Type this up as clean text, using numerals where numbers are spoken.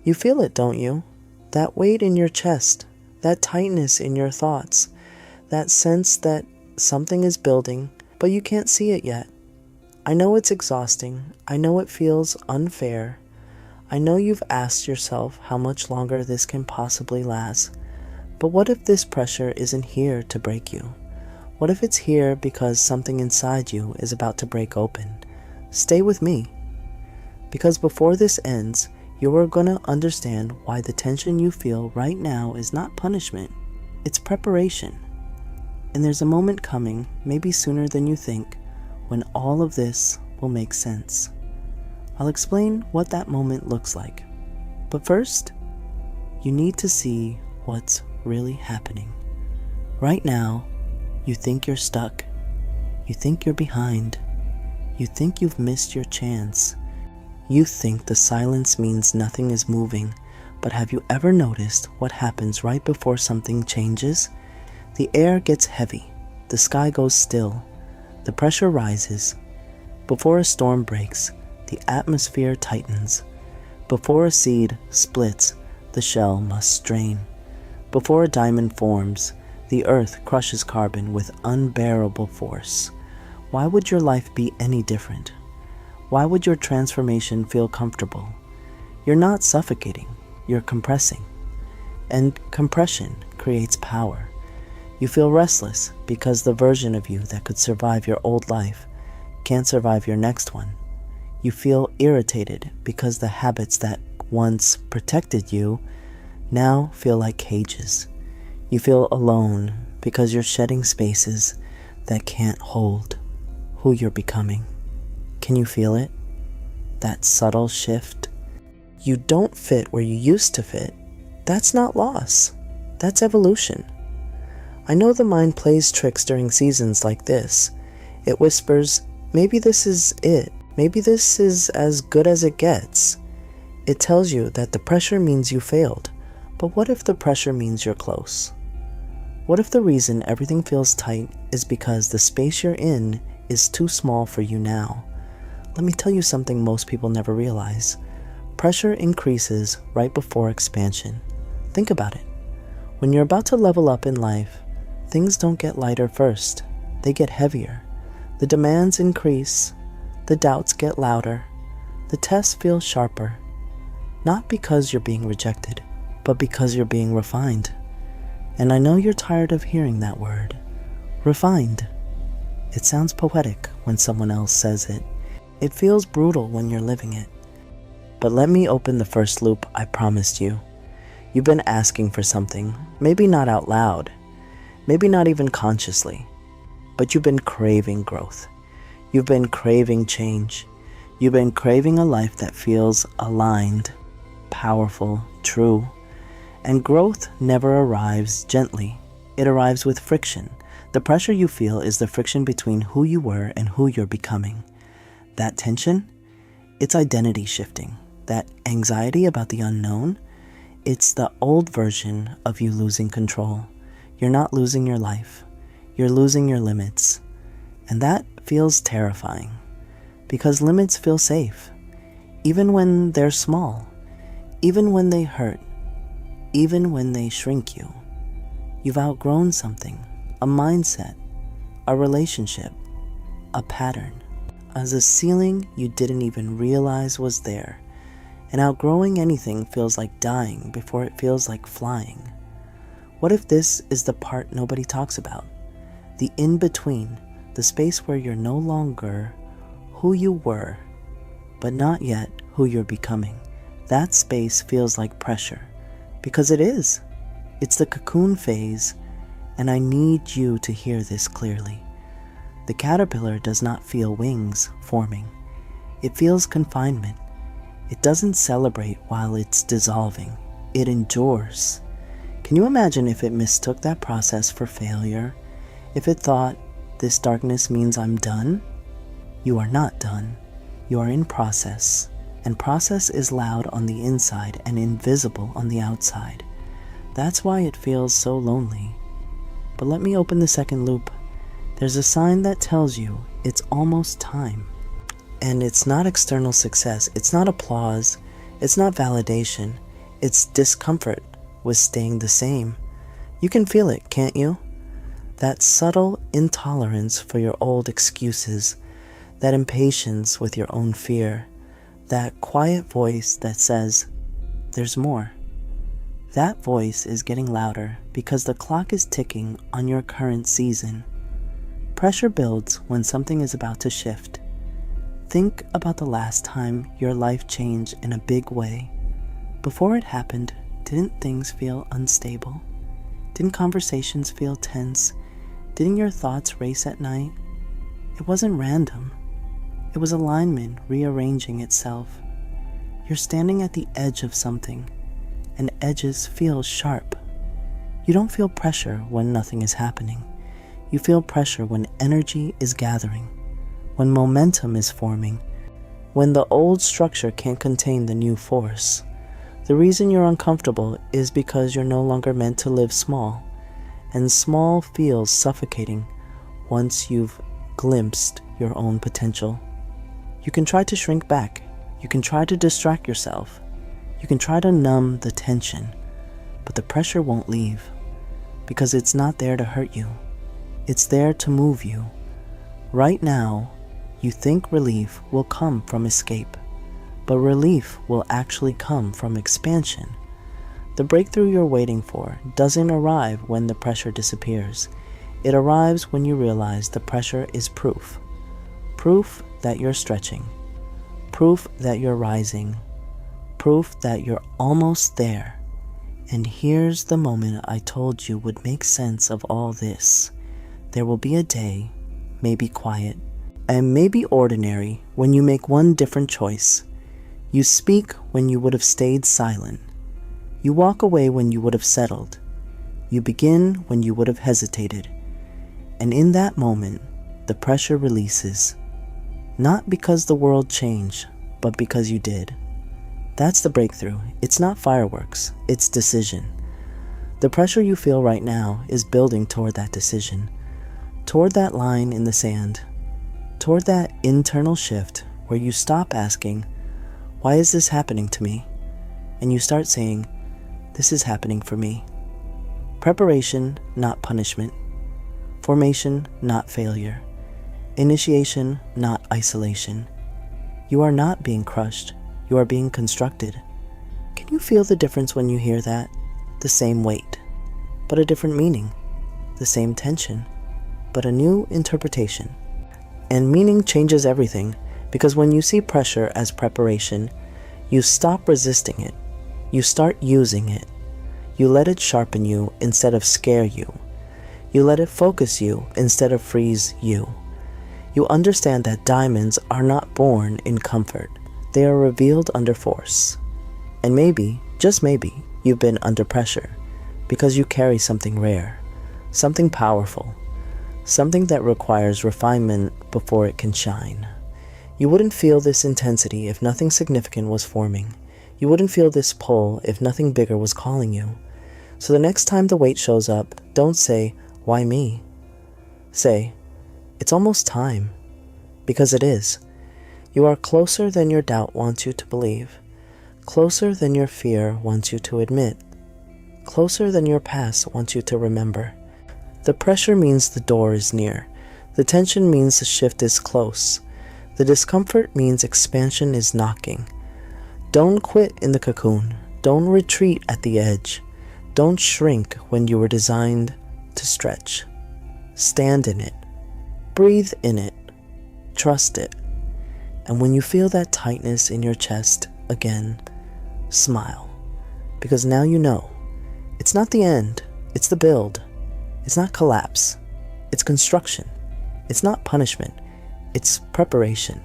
You feel it, don't you? That weight in your chest, that tightness in your thoughts, that sense that something is building, but you can't see it yet. I know it's exhausting. I know it feels unfair. I know you've asked yourself how much longer this can possibly last. But what if this pressure isn't here to break you? What if it's here because something inside you is about to break open? Stay with me. Because before this ends, you are going to understand why the tension you feel right now is not punishment. It's preparation. And there's a moment coming, maybe sooner than you think, when all of this will make sense. I'll explain what that moment looks like. But first, you need to see what's really happening. Right now, you think you're stuck. You think you're behind. You think you've missed your chance. You think the silence means nothing is moving. But have you ever noticed what happens right before something changes? The air gets heavy. The sky goes still. The pressure rises. Before a storm breaks, the atmosphere tightens. Before a seed splits, the shell must strain. Before a diamond forms, the earth crushes carbon with unbearable force. Why would your life be any different? Why would your transformation feel comfortable? You're not suffocating, you're compressing. And compression creates power. You feel restless because the version of you that could survive your old life can't survive your next one. You feel irritated because the habits that once protected you now feel like cages. You feel alone because you're shedding spaces that can't hold who you're becoming. Can you feel it? That subtle shift? You don't fit where you used to fit. That's not loss. That's evolution. I know the mind plays tricks during seasons like this. It whispers, maybe this is it. Maybe this is as good as it gets. It tells you that the pressure means you failed. But what if the pressure means you're close? What if the reason everything feels tight is because the space you're in is too small for you now? Let me tell you something most people never realize. Pressure increases right before expansion. Think about it. When you're about to level up in life, things don't get lighter first. They get heavier. The demands increase. The doubts get louder. The tests feel sharper. Not because you're being rejected, but because you're being refined. And I know you're tired of hearing that word. Refined. It sounds poetic when someone else says it. It feels brutal when you're living it. But let me open the first loop I promised you. You've been asking for something, maybe not out loud, maybe not even consciously, but you've been craving growth. You've been craving change. You've been craving a life that feels aligned, powerful, true. And growth never arrives gently. It arrives with friction. The pressure you feel is the friction between who you were and who you're becoming. That tension, it's identity shifting. That anxiety about the unknown, it's the old version of you losing control. You're not losing your life. You're losing your limits. And that feels terrifying because limits feel safe, even when they're small, even when they hurt, even when they shrink you. You've outgrown something, a mindset, a relationship, a pattern, as a ceiling you didn't even realize was there. And outgrowing anything feels like dying before it feels like flying. What if this is the part nobody talks about? The in-between, the space where you're no longer who you were, but not yet who you're becoming. That space feels like pressure, because it is. It's the cocoon phase, and I need you to hear this clearly. The caterpillar does not feel wings forming. It feels confinement. It doesn't celebrate while it's dissolving. It endures. Can you imagine if it mistook that process for failure? If it thought, this darkness means I'm done? You are not done. You are in process. And process is loud on the inside and invisible on the outside. That's why it feels so lonely. But let me open the second loop. There's a sign that tells you it's almost time. And it's not external success. It's not applause. It's not validation. It's discomfort with staying the same. You can feel it, can't you? That subtle intolerance for your old excuses, that impatience with your own fear, that quiet voice that says, there's more. That voice is getting louder because the clock is ticking on your current season. Pressure builds when something is about to shift. Think about the last time your life changed in a big way. Before it happened, didn't things feel unstable? Didn't conversations feel tense? Didn't your thoughts race at night? It wasn't random. It was alignment rearranging itself. You're standing at the edge of something, and edges feel sharp. You don't feel pressure when nothing is happening. You feel pressure when energy is gathering, when momentum is forming, when the old structure can't contain the new force. The reason you're uncomfortable is because you're no longer meant to live small, and small feels suffocating once you've glimpsed your own potential. You can try to shrink back. You can try to distract yourself. You can try to numb the tension, but the pressure won't leave because it's not there to hurt you. It's there to move you. Right now, you think relief will come from escape, but relief will actually come from expansion. The breakthrough you're waiting for doesn't arrive when the pressure disappears. It arrives when you realize the pressure is proof. Proof that you're stretching. Proof that you're rising. Proof that you're almost there. And here's the moment I told you would make sense of all this. There will be a day, maybe quiet, and maybe ordinary, when you make one different choice. You speak when you would have stayed silent. You walk away when you would have settled. You begin when you would have hesitated. And in that moment, the pressure releases. Not because the world changed, but because you did. That's the breakthrough. It's not fireworks, it's decision. The pressure you feel right now is building toward that decision, toward that line in the sand, toward that internal shift where you stop asking, why is this happening to me? And you start saying, this is happening for me. Preparation, not punishment. Formation, not failure. Initiation, not isolation. You are not being crushed. You are being constructed. Can you feel the difference when you hear that? The same weight, but a different meaning. The same tension, but a new interpretation. And meaning changes everything, because when you see pressure as preparation, you stop resisting it. You start using it. You let it sharpen you instead of scare you. You let it focus you instead of freeze you. You understand that diamonds are not born in comfort. They are revealed under force. And maybe, just maybe, you've been under pressure because you carry something rare, something powerful, something that requires refinement before it can shine. You wouldn't feel this intensity if nothing significant was forming. You wouldn't feel this pull if nothing bigger was calling you. So the next time the weight shows up, don't say, why me? Say, it's almost time, because it is. You are closer than your doubt wants you to believe, closer than your fear wants you to admit, closer than your past wants you to remember. The pressure means the door is near. The tension means the shift is close. The discomfort means expansion is knocking. Don't quit in the cocoon. Don't retreat at the edge. Don't shrink when you were designed to stretch. Stand in it. Breathe in it. Trust it. And when you feel that tightness in your chest again, smile. Because now you know. It's not the end. It's the build. It's not collapse. It's construction. It's not punishment. It's preparation.